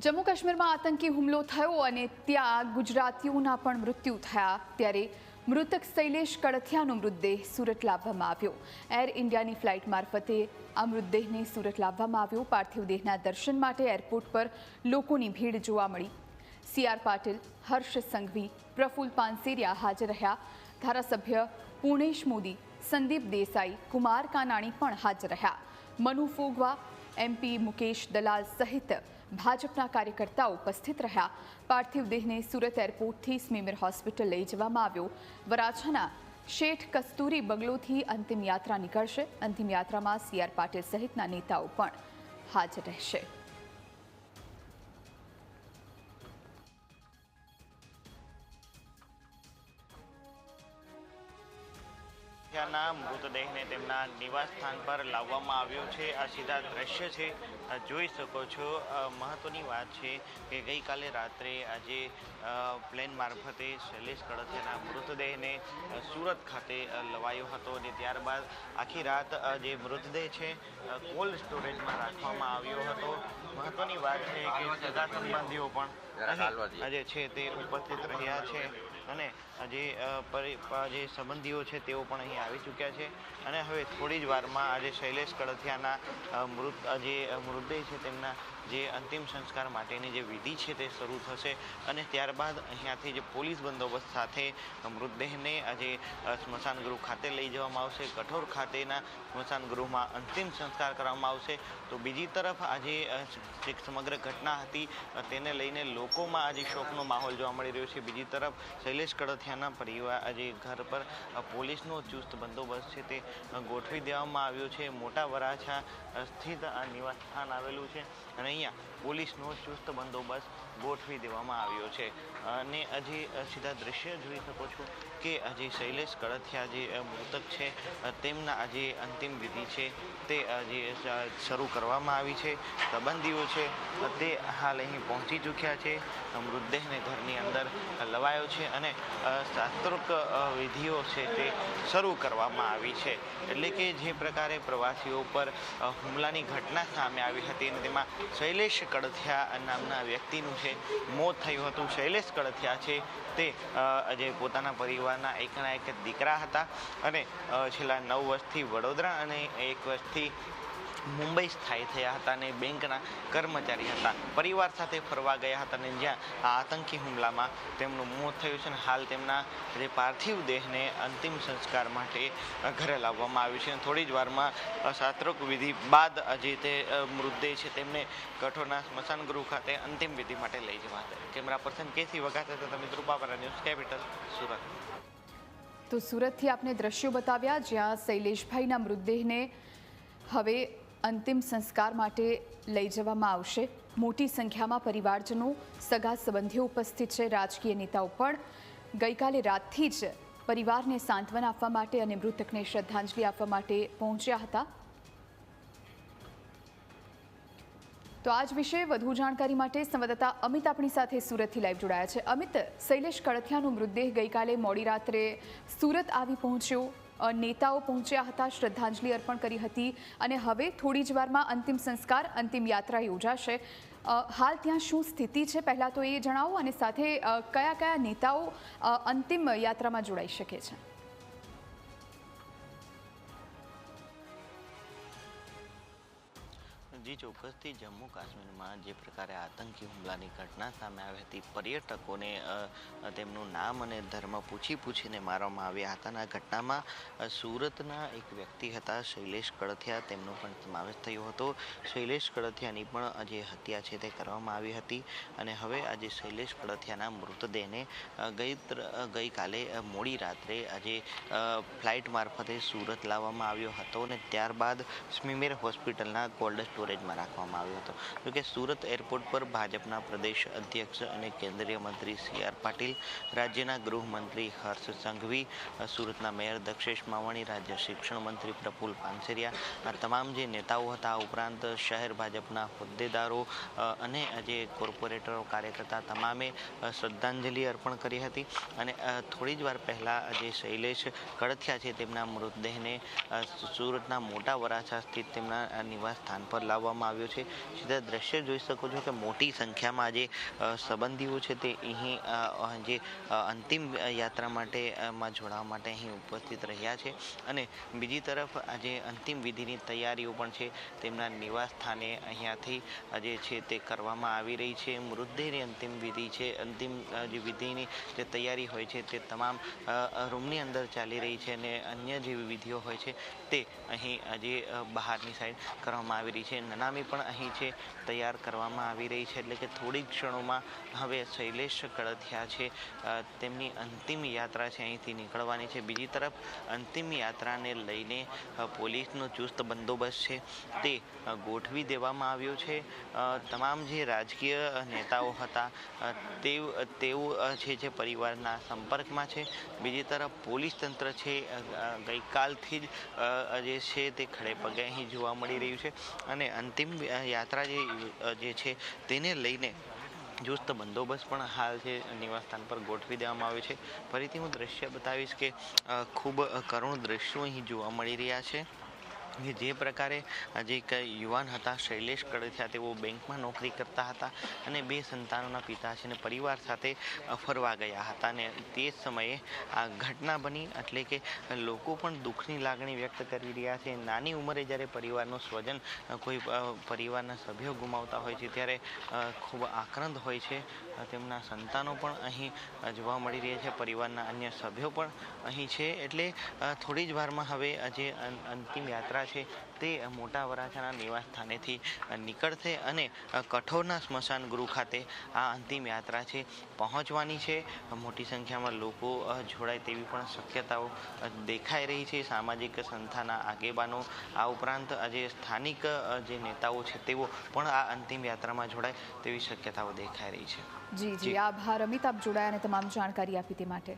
જમ્મુ કાશ્મીરમાં આતંકી હુમલો થયો અને ત્યાં ગુજરાતીઓના પણ મૃત્યુ થયા ત્યારે મૃતક શૈલેષ કડથિયાનો મૃતદેહ સુરત લાવવામાં આવ્યો। એર ઇન્ડિયાની ફ્લાઇટ મારફતે આ મૃતદેહને સુરત લાવવામાં આવ્યો। પાર્થિવ દેહના દર્શન માટે એરપોર્ટ પર લોકોની ભીડ જોવા મળી। CR પાટીલ, હર્ષ સંઘવી, પ્રફુલ્લ પાનસેરિયા હાજર રહ્યા। ધારાસભ્ય પૂર્ણેશ મોદી, સંદીપ દેસાઈ, કુમાર કાનાણી પણ હાજર રહ્યા। મનુ ફોગવા, MP મુકેશ દલાલ સહિત ભાજપના કાર્યકર્તાઓ ઉપસ્થિત રહ્યા। પાર્થિવ દેહને સુરત એરપોર્ટથી સ્મીમેર હોસ્પિટલ લઈ જવામાં આવ્યો। વરાછાના શેઠ કસ્તુરી બંગલોથી અંતિમ યાત્રા નીકળશે। અંતિમ યાત્રામાં CR પાટીલ સહિતના નેતાઓ પણ હાજર રહેશે। મૃતદેહને તેમના નિવાસ સ્થાન પર લાવવામાં આવ્યો છે। આ સીધા દ્રશ્ય છે, જોઈ શકો છો। મહત્વની વાત છે કે ગઈકાલે રાત્રે આજે પ્લેન મારફતે શૈલેષ કડથિયાના મૃતદેહને સુરત ખાતે લવાયો હતો અને ત્યારબાદ આખી રાત જે મૃતદેહ છે કોલ્ડ સ્ટોરેજમાં રાખવામાં આવ્યો હતો। મહત્વની વાત છે કે સગા સંબંધીઓ પણ આજે છે તે ઉપસ્થિત રહ્યા છે અને જે સંબંધીઓ છે તેઓ પણ અહીં આવી ચૂક્યા છે અને હવે થોડી જ વારમાં આજે શૈલેષ કડથિયાના મૃતદેહ છે તેમના જે અંતિમ સંસ્કાર માટેની જે વિધિ છે તે શરૂ થશે અને ત્યારબાદ અહીંયાથી જે પોલીસ બંદોબસ્ત સાથે મૃતદેહને આજે સ્મશાન ગૃહ ખાતે લઈ જવામાં આવશે। કઠોર ખાતેના સ્મશાન ગૃહમાં અંતિમ સંસ્કાર કરવામાં આવશે। તો બીજી તરફ આજે જે સમગ્ર ઘટના હતી તેને લઈને લોકોમાં આજે શોકનો માહોલ જોવા મળી રહ્યો છે। બીજી તરફ શૈલેષ કડથિયાના પરિવાર આજે ઘર પર પોલીસનો ચુસ્ત બંદોબસ્ત છે તે ગોઠવી દેવામાં આવ્યો છે। મોટા વરાછા સ્થિત આ નિવાસ સ્થાન આવેલું છે અને અહીંયા પોલીસનો ચુસ્ત બંદોબસ્ત ગોઠવી દેવામાં આવ્યો છે અને આજે સીધા દ્રશ્ય જોઈ શકો છો કે આજે શૈલેષ કડથિયા જે મૃતક છે તેમના આજે અંતિમ વિધિ છે તે આજે શરૂ કરવામાં આવી છે। સંબંધીઓ છે તે હાલ અહીં પહોંચી ચૂક્યા છે। મૃતદેહને ઘરની અંદર લવાયો છે અને શાસ્ત્રોક્ત વિધિઓ છે તે શરૂ કરવામાં આવી છે। એટલે કે જે પ્રકારે પ્રવાસીઓ પર હુમલાની ઘટના સામે આવી હતી અને તેમાં શૈલેષ કડથિયા નામના વ્યક્તિનું છે મોત થયું હતું। શૈલેષ કડથિયા છે તે જે પોતાના પરિવારના એકના એક દીકરા હતા અને છેલ્લા 9 વર્ષથી વડોદરા અને 1 વર્ષથી મુંબઈ સ્થાયી થયા હતા અને બેંકના કર્મચારી હતા। પરિવાર સાથે ફરવા ગયા હતા અને જ્યાં આ આતંકી હુમલામાં તેમનું મોત થયું છે અને હાલ તેમના જે પાર્થિવ દેહને અંતિમ સંસ્કાર માટે ઘરે લાવવામાં આવ્યું છે। થોડી જ વારમાં શાસ્ત્રોક્ત વિધિ બાદ જે તે મૃતદેહ છે તેમને કઠોરના સ્મશાન ગૃહ ખાતે અંતિમ વિધિ માટે લઈ જવાશે। કેમેરા પર્સન કેસી વઘાસ સાથે મિત્રુપાપરા, ન્યૂઝ કેપિટલ, સુરત। તો સુરતથી આપને દ્રશ્યો બતાવ્યા જ્યાં શૈલેષભાઈના મૃતદેહને હવે અંતિમ સંસ્કાર માટે લઈ જવામાં આવશે। મોટી સંખ્યામાં પરિવારજનો, સગા સંબંધીઓ ઉપસ્થિત છે। રાજકીય નેતાઓ પણ ગઈકાલે રાતથી જ પરિવારને સાંત્વના આપવા માટે અને મૃતકને શ્રદ્ધાંજલિ આપવા માટે પહોંચ્યા હતા। તો આજ વિશે વધુ જાણકારી માટે સંવાદદાતા અમિત આપણી સાથે સુરતથી લાઈવ જોડાયા છે। અમિત, શૈલેષ કડથિયાનો મૃતદેહ ગઈકાલે મોડી રાત્રે સુરત આવી પહોંચ્યો, નેતાઓ પહોંચ્યા હતા, શ્રદ્ધાંજલિ અર્પણ કરી હતી અને હવે થોડી જ વારમાં અંતિમ સંસ્કાર, અંતિમ યાત્રા યોજાશે। હાલ ત્યાં શું સ્થિતિ છે પહેલાં તો એ જણાવો અને સાથે કયા કયા નેતાઓ અંતિમ યાત્રામાં જોડાઈ શકે છે? જી ચોક્કસથી જમ્મુ કાશ્મીરમાં જે પ્રકારે આતંકી હુમલાની ઘટના સામે આવી હતી, પર્યટકોને તેમનું નામ અને ધર્મ પૂછીને મારવામાં આવ્યા હતા અને આ ઘટનામાં સુરતના એક વ્યક્તિ હતા શૈલેષ કડથિયા, તેમનો પણ સમાવેશ થયો હતો। શૈલેષ કડથિયાની પણ જે હત્યા છે તે કરવામાં આવી હતી અને હવે આજે શૈલેષ કડથિયાના મૃતદેહને ગઈકાલે મોડી રાત્રે આજે ફ્લાઇટ મારફતે સુરત લાવવામાં આવ્યો હતો અને ત્યારબાદ સ્મીમેર હોસ્પિટલના કોલ્ડ સ્ટોરેજમાં રાખવામાં આવ્યો હતો। જોકે સુરત એરપોર્ટ પર ભાજપના પ્રદેશ અધ્યક્ષ અને કેન્દ્રીય મંત્રી CR પાટીલ, રાજ્યના ગૃહમંત્રી હર્ષ સંઘવી, સુરતના મેયર દક્ષેશ માવાણી, રાજ્ય શિક્ષણ મંત્રી પ્રફુલ્લ પાનસેરિયા, આ તમામ જે નેતાઓ હતા, આ ઉપરાંત શહેર ભાજપના હોદ્દેદારો અને જે કોર્પોરેટરો, કાર્યકર્તા તમામે શ્રદ્ધાંજલિ અર્પણ કરી હતી અને થોડી જ વાર પહેલાં જે શૈલેષ કડથિયા છે તેમના મૃતદેહને સુરતના મોટા વરાછા સ્થિત તેમના નિવાસ સ્થાન પર લાવવામાં લાવવામાં આવ્યો છે. સીધા દ્રશ્ય જોઈ શકો છો કે મોટી સંખ્યામાં આજે સંબંધીઓ છે તે અહીં જે અંતિમ યાત્રા માટે જોડાવા માટે અહીં ઉપસ્થિત રહ્યા છે. અને બીજી તરફ આજે અંતિમ વિધિની તૈયારીઓ પણ છે તેમના નિવાસ સ્થાને અહીંયાથી જે છે તે કરવામાં આવી રહી છે. મૃતદેહની અંતિમ વિધિ છે, અંતિમ જે વિધિની જે તૈયારી હોય છે તે તમામ રૂમની અંદર ચાલી રહી છે અને અન્ય જે વિધિઓ હોય છે તે અહીં આજે બહારની સાઈડ કરવામાં આવી રહી છે. નનામી પણ અહીં છે તૈયાર કરવામાં આવી રહી છે. એટલે કે થોડી ક્ષણોમાં હવે શૈલેષ કળથિયા છે તેમની અંતિમ યાત્રા છે અહીંથી નીકળવાની છે. બીજી તરફ અંતિમ યાત્રાને લઈને પોલીસનો ચુસ્ત બંદોબસ્ત છે તે ગોઠવી દેવામાં આવ્યો છે. તમામ જે રાજકીય નેતાઓ હતા તેઓ છે જે પરિવારના સંપર્કમાં છે. બીજી તરફ પોલીસ તંત્ર છે ગઈકાલથી જ જે છે તે ખડે પગે અહીં જોવા મળી રહ્યું છે અને અંતિમ યાત્રા જે છે તેને લઈને ચુસ્ત બંદોબસ્ત પણ હાલ છે નિવાસસ્થાન પર ગોઠવી દેવામાં આવ્યો છે. ફરીથી હું દ્રશ્ય બતાવીશ કે ખૂબ કરુણ દ્રશ્યો અહીં જોવા મળી રહ્યા છે. જે પ્રકારે જે એક યુવાન હતા શૈલેષ કળથિયા, તેઓ બેંકમાં નોકરી કરતા હતા અને 2 સંતાનોના પિતા છે અને પરિવાર સાથે ફરવા ગયા હતા અને તે સમયે આ ઘટના બની. એટલે કે લોકો પણ દુઃખની લાગણી વ્યક્ત કરી રહ્યા છે. નાની ઉંમરે જ્યારે પરિવારનો સ્વજન કોઈ પરિવારના સભ્યો ગુમાવતા હોય છે ત્યારે ખૂબ આક્રંદ હોય છે. તેમના સંતાનો પણ અહીં જોવા મળી રહ્યા છે, પરિવારના અન્ય સભ્યો પણ અહીં છે. એટલે થોડી જ વારમાં હવે જે અંતિમ યાત્રા છે તે મોટા વરાછાના નિવાસ સ્થાનેથી નીકળશે અને કઠોરના સ્મશાન ગૃહ ખાતે આ અંતિમ યાત્રા છે પહોંચવાની છે. મોટી સંખ્યામાં લોકો જોડાય તેવી પણ શક્યતાઓ દેખાઈ રહી છે. સામાજિક સંસ્થાના આગેવાનો આ ઉપરાંત આજે સ્થાનિક જે નેતાઓ છે તેઓ પણ આ અંતિમ યાત્રામાં જોડાય તેવી શક્યતાઓ દેખાઈ રહી છે. જી આભાર અમિત, આપ જોડાયા અને તમામ જાણકારી આપી તે માટે.